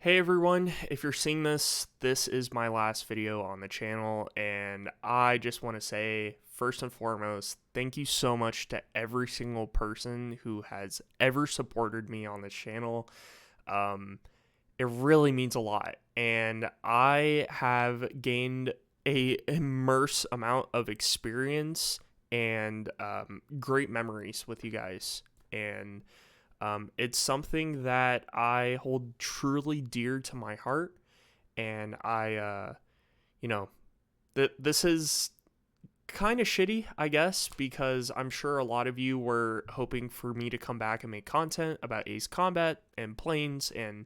Hey everyone, if you're seeing this, this is my last video on the channel, and I just want to say, first and foremost, thank you so much to every single person who has ever supported me on this channel. It really means a lot, and I have gained a immense amount of experience and great memories with you guys, and it's something that I hold truly dear to my heart, and you know, this is kind of shitty, I guess, because I'm sure a lot of you were hoping for me to come back and make content about Ace Combat and planes, and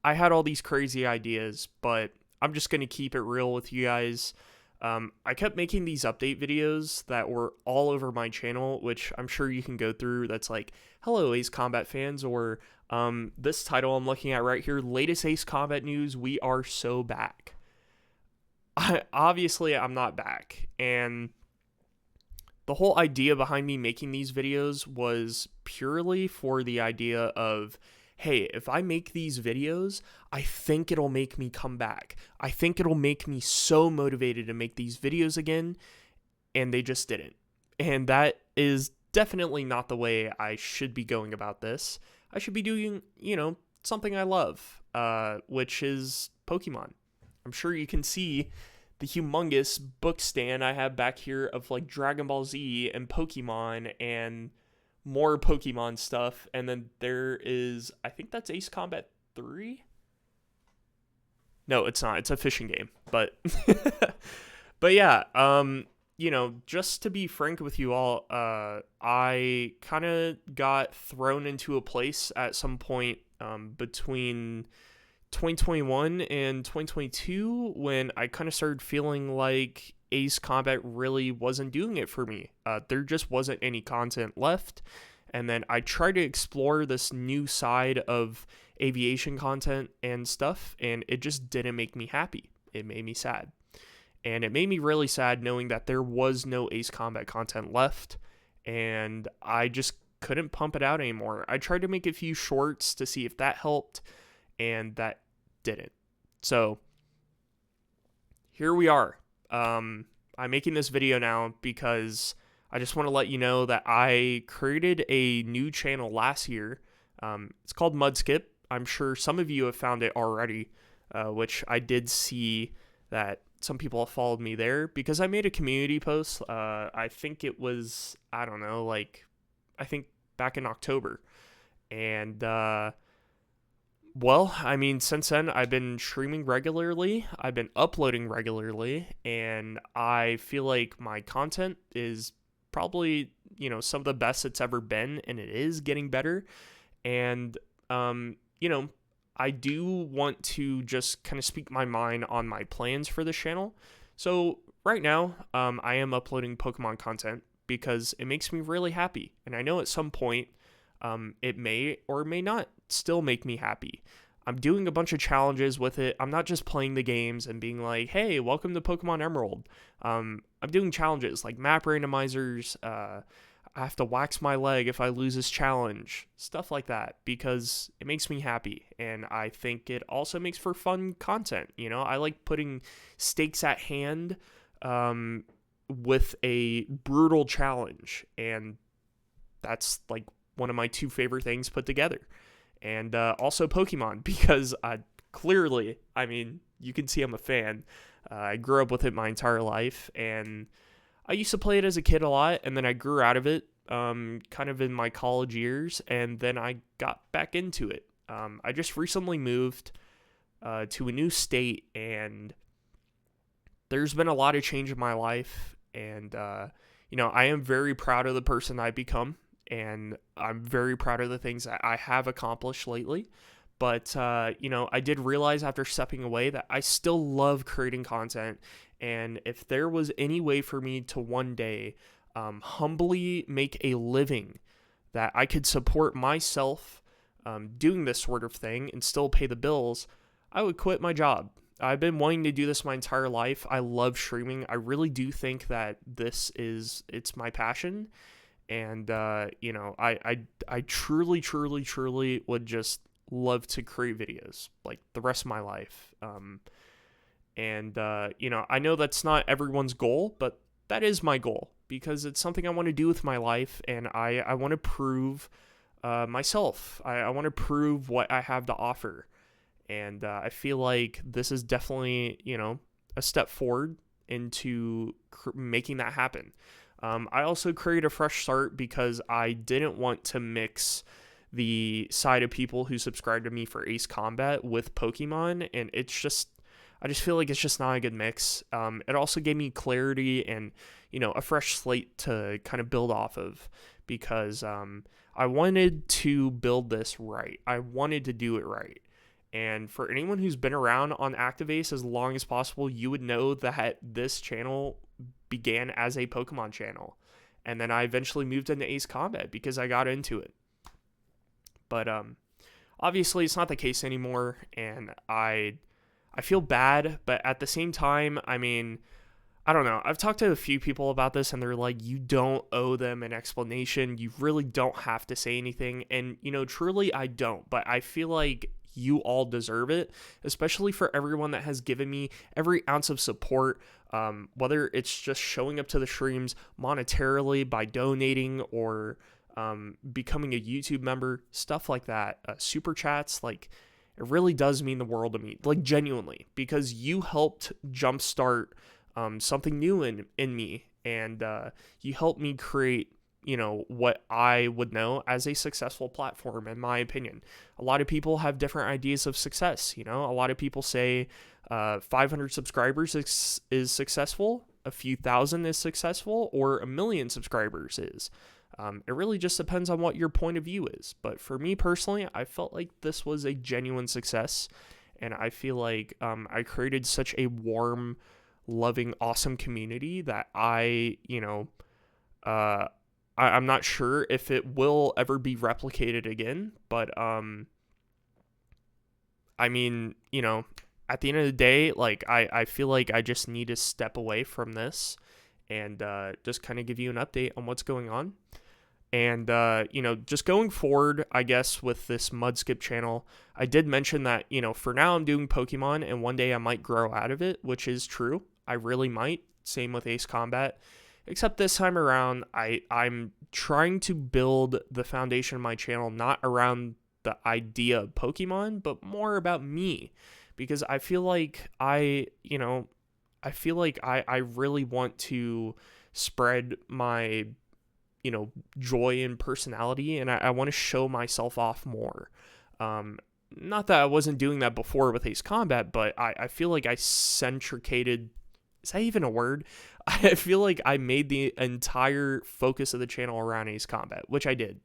I had all these crazy ideas, but I'm just gonna keep it real with you guys. I kept making these update videos that were all over my channel, which I'm sure you can go through. That's like, hello, Ace Combat fans, or this title I'm looking at right here, latest Ace Combat news, we are so back. Obviously, I'm not back. And the whole idea behind me making these videos was purely for the idea of, hey, if I make these videos, I think it'll make me come back. I think it'll make me so motivated to make these videos again, and they just didn't. And that is definitely not the way I should be going about this. I should be doing, something I love, which is Pokemon. I'm sure you can see the humongous book stand I have back here of like Dragon Ball Z and Pokemon and more Pokemon stuff. And then there is, I think that's Ace Combat 3? No, it's not. It's a fishing game. But but yeah, just to be frank with you all, I kind of got thrown into a place at some point between 2021 and 2022 when I kind of started feeling like Ace Combat really wasn't doing it for me. There just wasn't any content left. And then I tried to explore this new side of aviation content and stuff, and it just didn't make me happy. It made me sad. And it made me really sad knowing that there was no Ace Combat content left, and I just couldn't pump it out anymore. I tried to make a few shorts to see if that helped, and that didn't. So here we are. I'm making this video now because I just want to let you know that I created a new channel last year. It's called Mudskip. I'm sure some of you have found it already, which I did see that some people have followed me there because I made a community post. I think it was, I think back in October. And, since then, I've been streaming regularly, I've been uploading regularly, and I feel like my content is probably, some of the best it's ever been, and it is getting better. And, I do want to just kind of speak my mind on my plans for this channel. So right now, I am uploading Pokemon content because it makes me really happy. And I know at some point, it may or may not still make me happy. I'm doing a bunch of challenges with it. I'm not just playing the games and being like, hey, welcome to Pokemon Emerald. I'm doing challenges like map randomizers. I have to wax my leg if I lose this challenge. Stuff like that because it makes me happy. And I think it also makes for fun content. I like putting stakes at hand with a brutal challenge. And that's like one of my two favorite things put together. And also Pokemon, because clearly, you can see I'm a fan. I grew up with it my entire life, and I used to play it as a kid a lot, and then I grew out of it kind of in my college years, and then I got back into it. I just recently moved to a new state, and there's been a lot of change in my life, and, I am very proud of the person I've become. And I'm very proud of the things that I have accomplished lately. But, I did realize after stepping away that I still love creating content. And if there was any way for me to one day humbly make a living that I could support myself doing this sort of thing and still pay the bills, I would quit my job. I've been wanting to do this my entire life. I love streaming. I really do think that it's my passion. And, I truly, truly, truly would just love to create videos like the rest of my life. I know that's not everyone's goal, but that is my goal because it's something I want to do with my life, and I want to prove myself. I want to prove what I have to offer. And I feel like this is definitely, a step forward into making that happen. I also created a fresh start because I didn't want to mix the side of people who subscribe to me for Ace Combat with Pokemon, and I just feel like it's just not a good mix. It also gave me clarity and, a fresh slate to kind of build off of because I wanted to build this right. I wanted to do it right. And for anyone who's been around on Activace as long as possible, you would know that this channel began as a Pokemon channel. And then I eventually moved into Ace Combat because I got into it. But obviously it's not the case anymore, and I feel bad, but at the same time, I mean, I don't know. I've talked to a few people about this, and they're like, you don't owe them an explanation. You really don't have to say anything. And, truly I don't, but I feel like you all deserve it, especially for everyone that has given me every ounce of support, whether it's just showing up to the streams monetarily by donating or becoming a YouTube member, stuff like that, super chats, like it really does mean the world to me, like genuinely, because you helped jumpstart something new in me, and you helped me create what I would know as a successful platform, in my opinion. A lot of people have different ideas of success. A lot of people say 500 subscribers is successful, a few thousand is successful, or 1 million subscribers is. It really just depends on what your point of view is. But for me personally, I felt like this was a genuine success, and I feel like I created such a warm, loving, awesome community that I'm not sure if it will ever be replicated again, but I mean, at the end of the day, like I feel like I just need to step away from this and just kind of give you an update on what's going on. And, just going forward, I guess, with this Mudskip channel, I did mention that, for now I'm doing Pokemon, and one day I might grow out of it, which is true. I really might. Same with Ace Combat. Except this time around, I'm trying to build the foundation of my channel not around the idea of Pokemon, but more about me. Because I feel like I really want to spread my joy and personality, and I want to show myself off more. Not that I wasn't doing that before with Ace Combat, but I feel like I centricated. Is that even a word? I feel like I made the entire focus of the channel around Ace Combat, which I did.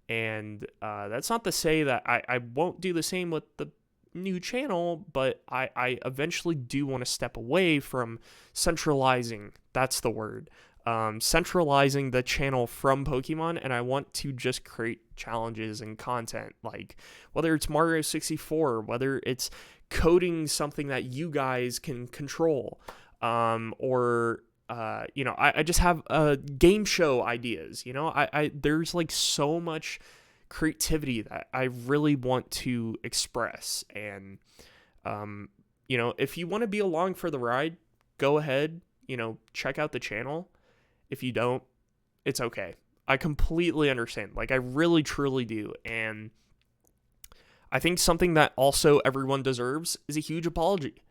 And that's not to say that I won't do the same with the new channel, but I eventually do want to step away from centralizing. That's the word. Centralizing the channel from Pokemon, and I want to just create challenges and content, like whether it's Mario 64, whether it's coding something that you guys can control, or I just have game show ideas. There's like so much creativity that I really want to express, and if you want to be along for the ride, go ahead, check out the channel. If you don't, it's okay. I completely understand. Like, I really, truly do. And I think something that also everyone deserves is a huge apology.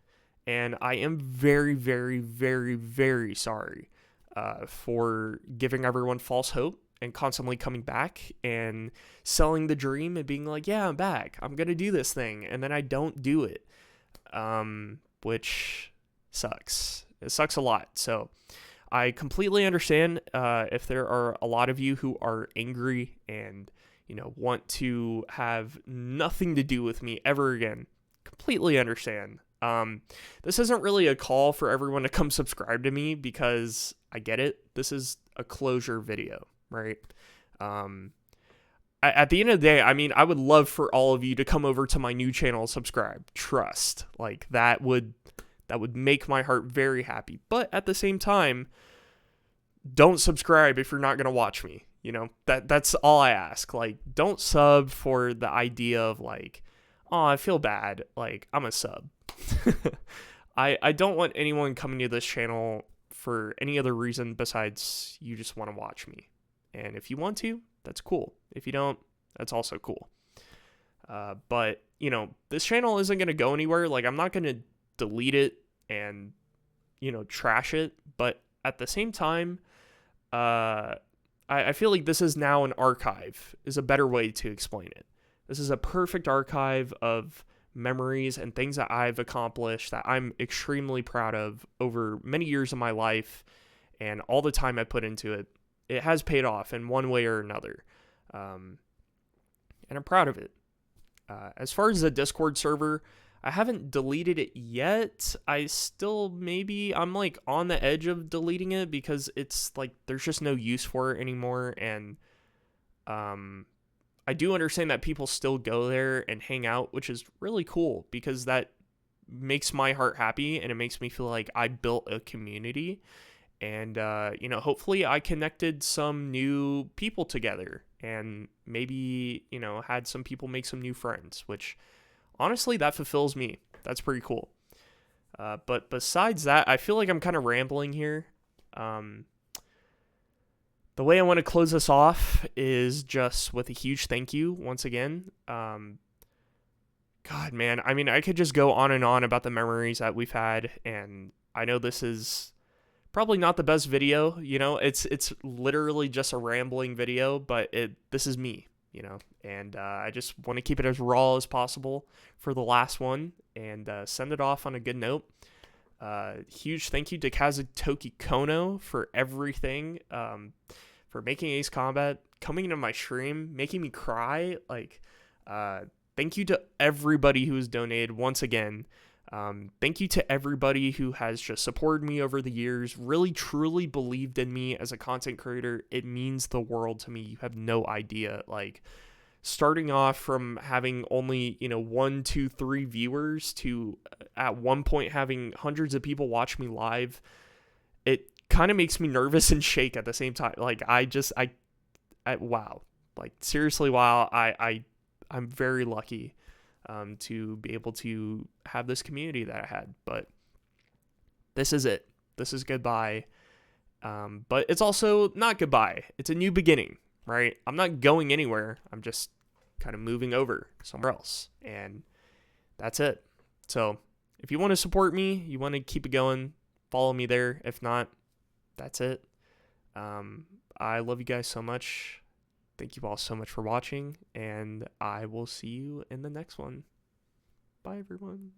And I am very, very, very, very sorry for giving everyone false hope and constantly coming back and selling the dream and being like, yeah, I'm back. I'm going to do this thing. And then I don't do it, which sucks. It sucks a lot. So I completely understand if there are a lot of you who are angry and, want to have nothing to do with me ever again. Completely understand. This isn't really a call for everyone to come subscribe to me because I get it. This is a closure video, right? At the end of the day, I mean, I would love for all of you to come over to my new channel and subscribe. Trust. Like, that would make my heart very happy. But at the same time, don't subscribe if you're not going to watch me. That's all I ask. Like, don't sub for the idea of like, oh, I feel bad. Like, I'm a sub. I don't want anyone coming to this channel for any other reason besides you just want to watch me. And if you want to, that's cool. If you don't, that's also cool. But, this channel isn't going to go anywhere. Like, I'm not going to delete it and, trash it. But at the same time, I feel like this is now an archive, is a better way to explain it. This is a perfect archive of memories and things that I've accomplished that I'm extremely proud of over many years of my life, and all the time I put into it. It has paid off in one way or another. And I'm proud of it. As far as the Discord server, I haven't deleted it yet. I'm like on the edge of deleting it because it's like there's just no use for it anymore. And I do understand that people still go there and hang out, which is really cool because that makes my heart happy and it makes me feel like I built a community. And, hopefully I connected some new people together and maybe, had some people make some new friends, which honestly, that fulfills me. That's pretty cool. But besides that, I feel like I'm kind of rambling here. The way I want to close this off is just with a huge thank you once again. God, man, I mean, I could just go on and on about the memories that we've had, and I know this is probably not the best video, it's literally just a rambling video, but this is me, and I just want to keep it as raw as possible for the last one and send it off on a good note. Huge thank you to Kazutoki Kono for everything, for making Ace Combat, coming into my stream, making me cry. Like, thank you to everybody who has donated once again. Thank you to everybody who has just supported me over the years, really truly believed in me as a content creator. It means the world to me. You have no idea. Like, starting off from having only, 1, 2, 3 viewers to at one point having hundreds of people watch me live, it kind of makes me nervous and shake at the same time. Like, wow. Like, seriously, wow. I'm very lucky to be able to have this community that I had, but this is it. This is goodbye. But it's also not goodbye. It's a new beginning, right? I'm not going anywhere. I'm just kind of moving over somewhere else, and that's it. So if you want to support me, you want to keep it going, follow me there. If not, that's it. I love you guys so much. Thank you all so much for watching, and I will see you in the next one. Bye, everyone.